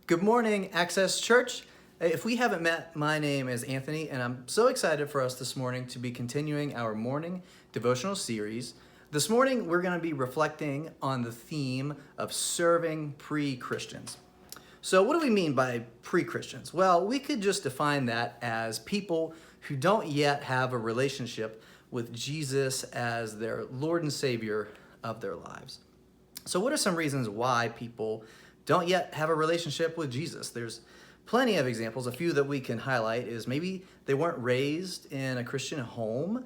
Good morning, Access Church. If we haven't met, my name is Anthony, and I'm so excited for us this morning to be continuing our morning devotional series. This morning, we're going to be reflecting on the theme of serving pre-Christians. So what do we mean by pre-Christians? Well, we could just define that as people who don't yet have a relationship with Jesus as their Lord and Savior of their lives. So what are some reasons why people don't yet have a relationship with Jesus? There's plenty of examples. A few that we can highlight is maybe they weren't raised in a Christian home.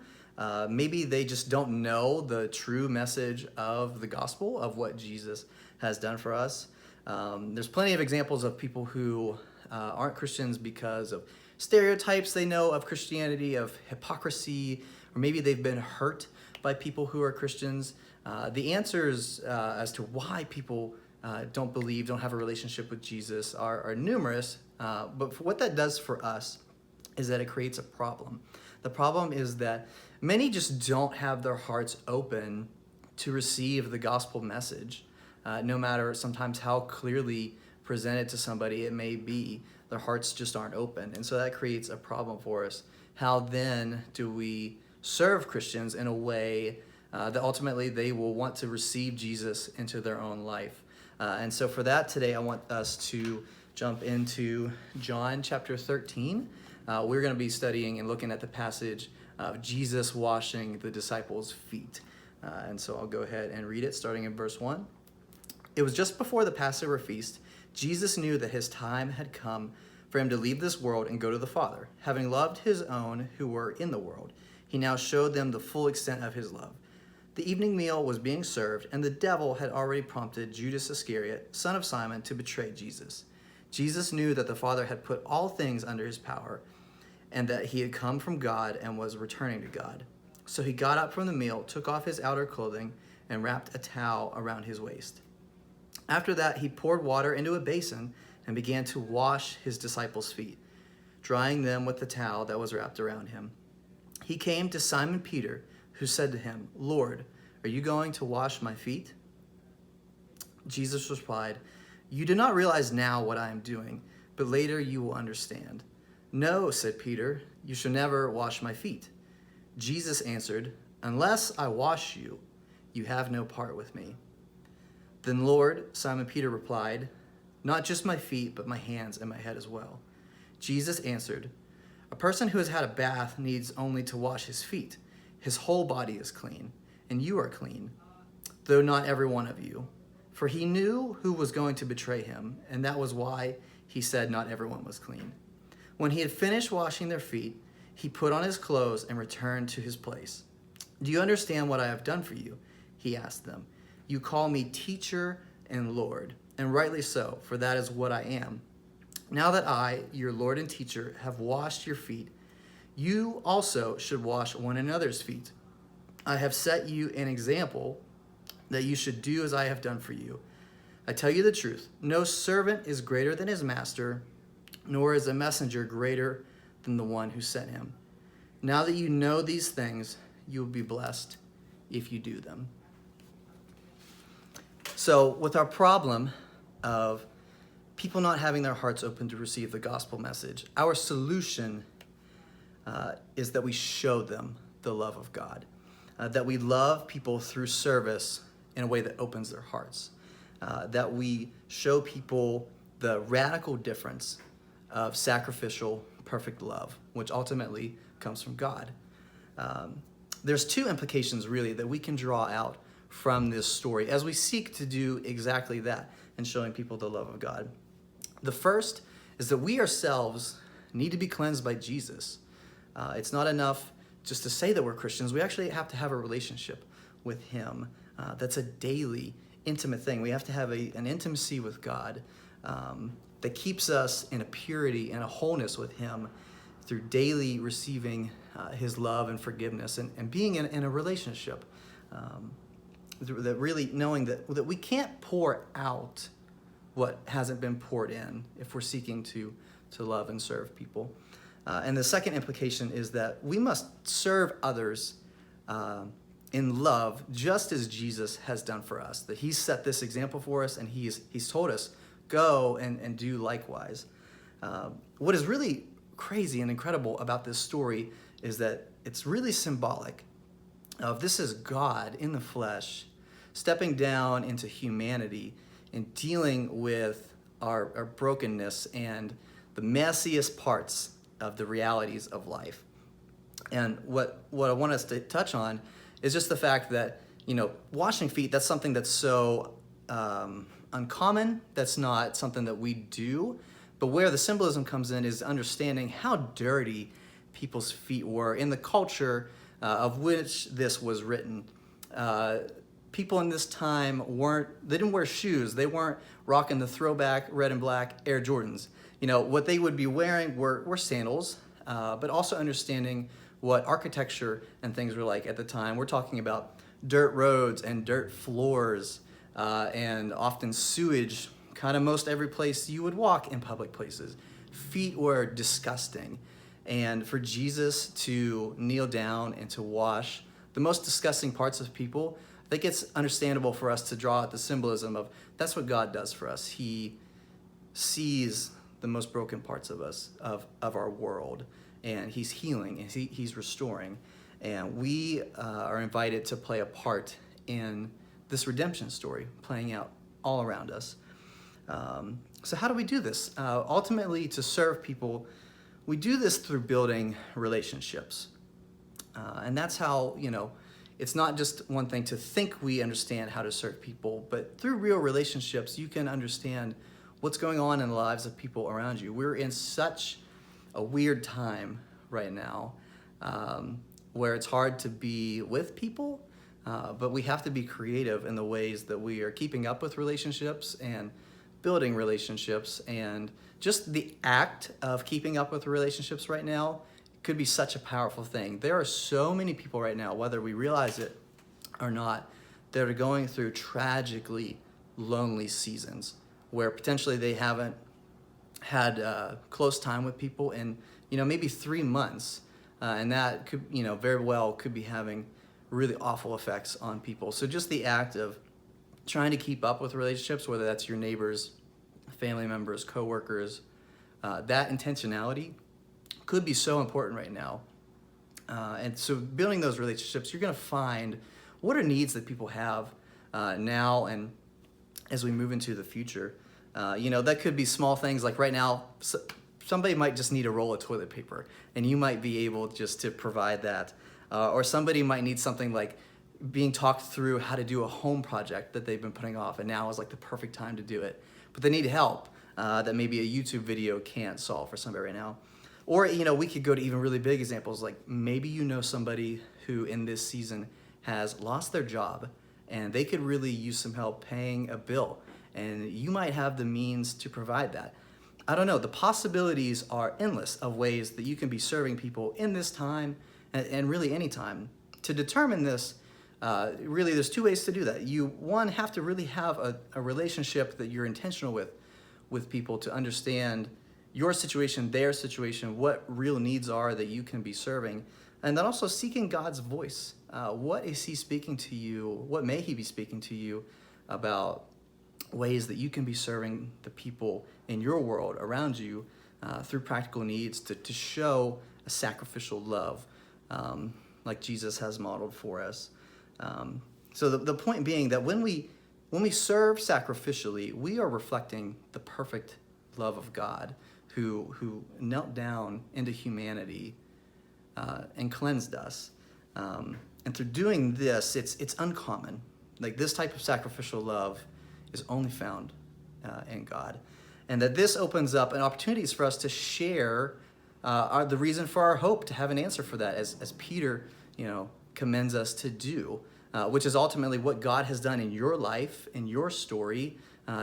Maybe they just don't know the true message of the gospel of what Jesus has done for us. There's plenty of examples of people who aren't Christians because of stereotypes they know of Christianity, of hypocrisy, or maybe they've been hurt by people who are Christians. The answers as to why people don't have a relationship with Jesus are numerous, but what that does for us is that it creates a problem. The problem is that many just don't have their hearts open to receive the gospel message, no matter sometimes how clearly presented to somebody it may be. Their hearts just aren't open, and so that creates a problem for us. How then do we serve Christians in a way that ultimately they will want to receive Jesus into their own life? And so for that today, I want us to jump into John chapter 13. We're going to be studying and looking at the passage of Jesus washing the disciples' feet. And so I'll go ahead and read it, starting in verse 1. It was just before the Passover feast. Jesus knew that his time had come for him to leave this world and go to the Father. Having loved his own who were in the world, he now showed them the full extent of his love. The evening meal was being served, and the devil had already prompted Judas Iscariot, son of Simon, to betray Jesus. Jesus knew that the Father had put all things under his power, and that he had come from God and was returning to God. So he got up from the meal, took off his outer clothing, and wrapped a towel around his waist. After that, he poured water into a basin and began to wash his disciples' feet, drying them with the towel that was wrapped around him. He came to Simon Peter, who said to him, "Lord, are you going to wash my feet?" Jesus replied, "You do not realize now what I am doing, but later you will understand." "No," said Peter, "you shall never wash my feet." Jesus answered, "Unless I wash you, you have no part with me." "Then Lord," Simon Peter replied, "not just my feet, but my hands and my head as well." Jesus answered, "A person who has had a bath needs only to wash his feet. His whole body is clean, and you are clean, though not every one of you." For he knew who was going to betray him, and that was why he said not everyone was clean. When he had finished washing their feet, he put on his clothes and returned to his place. "Do you understand what I have done for you?" he asked them. "You call me teacher and Lord, and rightly so, for that is what I am. Now that I, your Lord and teacher, have washed your feet, you also should wash one another's feet. I have set you an example that you should do as I have done for you. I tell you the truth, no servant is greater than his master, nor is a messenger greater than the one who sent him. Now that you know these things, you will be blessed if you do them." So with our problem of people not having their hearts open to receive the gospel message, our solution is that we show them the love of God, that we love people through service in a way that opens their hearts, that we show people the radical difference of sacrificial, perfect love, which ultimately comes from God. There's two implications really that we can draw out from this story as we seek to do exactly that and showing people the love of God. The first is that we ourselves need to be cleansed by Jesus. It's not enough just to say that we're Christians. We actually have to have a relationship with him. That's a daily, intimate thing. We have to have an intimacy with God that keeps us in a purity and a wholeness with him through daily receiving his love and forgiveness and being in a relationship. That really knowing that we can't pour out what hasn't been poured in if we're seeking to love and serve people. And the second implication is that we must serve others in love just as Jesus has done for us. That he's set this example for us, and he's told us go and do likewise. What is really crazy and incredible about this story is that it's really symbolic of this is God in the flesh stepping down into humanity and dealing with our brokenness and the messiest parts of the realities of life. And what I want us to touch on is just the fact that, washing feet, that's something that's so uncommon. That's not something that we do. But where the symbolism comes in is understanding how dirty people's feet were in the culture of which this was written. People in this time they didn't wear shoes. They weren't rocking the throwback red and black Air Jordans. What they would be wearing were sandals, but also understanding what architecture and things were like at the time. We're talking about dirt roads and dirt floors, and often sewage, kind of most every place you would walk in public places. Feet were disgusting. And for Jesus to kneel down and to wash the most disgusting parts of people, I think it's understandable for us to draw out the symbolism of that's what God does for us. He sees the most broken parts of us, of our world, and he's healing and he's restoring. And we are invited to play a part in this redemption story playing out all around us. So how do we do this? Ultimately, to serve people, we do this through building relationships. And that's how, it's not just one thing to think we understand how to serve people, but through real relationships, you can understand what's going on in the lives of people around you. We're in such a weird time right now where it's hard to be with people, but we have to be creative in the ways that we are keeping up with relationships and building relationships. And just the act of keeping up with relationships right now could be such a powerful thing. There are so many people right now, whether we realize it or not, that are going through tragically lonely seasons where potentially they haven't had close time with people in, maybe 3 months. And that could, very well could be having really awful effects on people. So just the act of trying to keep up with relationships, whether that's your neighbors, family members, coworkers, that intentionality could be so important right now. And so building those relationships, you're going to find what are needs that people have now and as we move into the future. That could be small things like right now, somebody might just need a roll of toilet paper and you might be able just to provide that. Or somebody might need something like being talked through how to do a home project that they've been putting off, and now is like the perfect time to do it. But they need help that maybe a YouTube video can't solve for somebody right now. Or, we could go to even really big examples, like maybe somebody who in this season has lost their job and they could really use some help paying a bill, and you might have the means to provide that. I don't know, the possibilities are endless of ways that you can be serving people in this time and really any time. To determine this, really there's 2 ways to do that. You, one, have to really have a relationship that you're intentional with people to understand your situation, their situation, what real needs are that you can be serving. And then also seeking God's voice. What is he speaking to you? What may he be speaking to you about ways that you can be serving the people in your world around you through practical needs to show a sacrificial love like Jesus has modeled for us. So the point being that when we serve sacrificially, we are reflecting the perfect love of God who knelt down into humanity and cleansed us. And through doing this, it's uncommon. Like this type of sacrificial love is only found in God. And that this opens up an opportunities for us to share the reason for our hope, to have an answer for that, as Peter, commends us to do, which is ultimately what God has done in your life, in your story.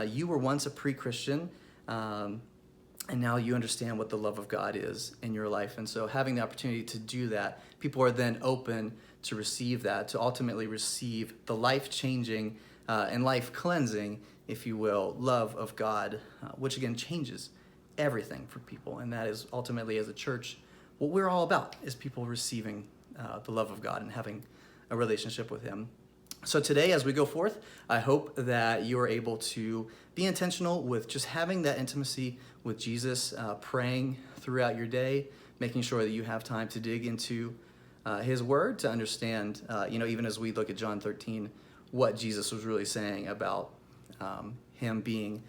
You were once a pre-Christian, and now you understand what the love of God is in your life. And so having the opportunity to do that, people are then open to receive that, to ultimately receive the life-changing and life-cleansing, if you will, love of God, which again changes everything for people. And that is ultimately, as a church, what we're all about, is people receiving the love of God and having a relationship with him. So today, as we go forth, I hope that you are able to be intentional with just having that intimacy with Jesus, praying throughout your day, making sure that you have time to dig into his word to understand, even as we look at John 13, what Jesus was really saying about him being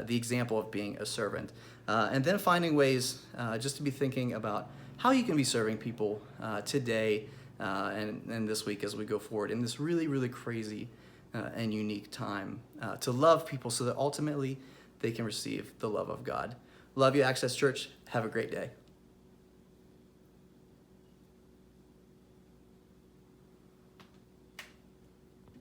the example of being a servant. And then finding ways just to be thinking about how you can be serving people today and this week as we go forward in this really, really crazy and unique time to love people so that ultimately they can receive the love of God. Love you, Access Church. Have a great day.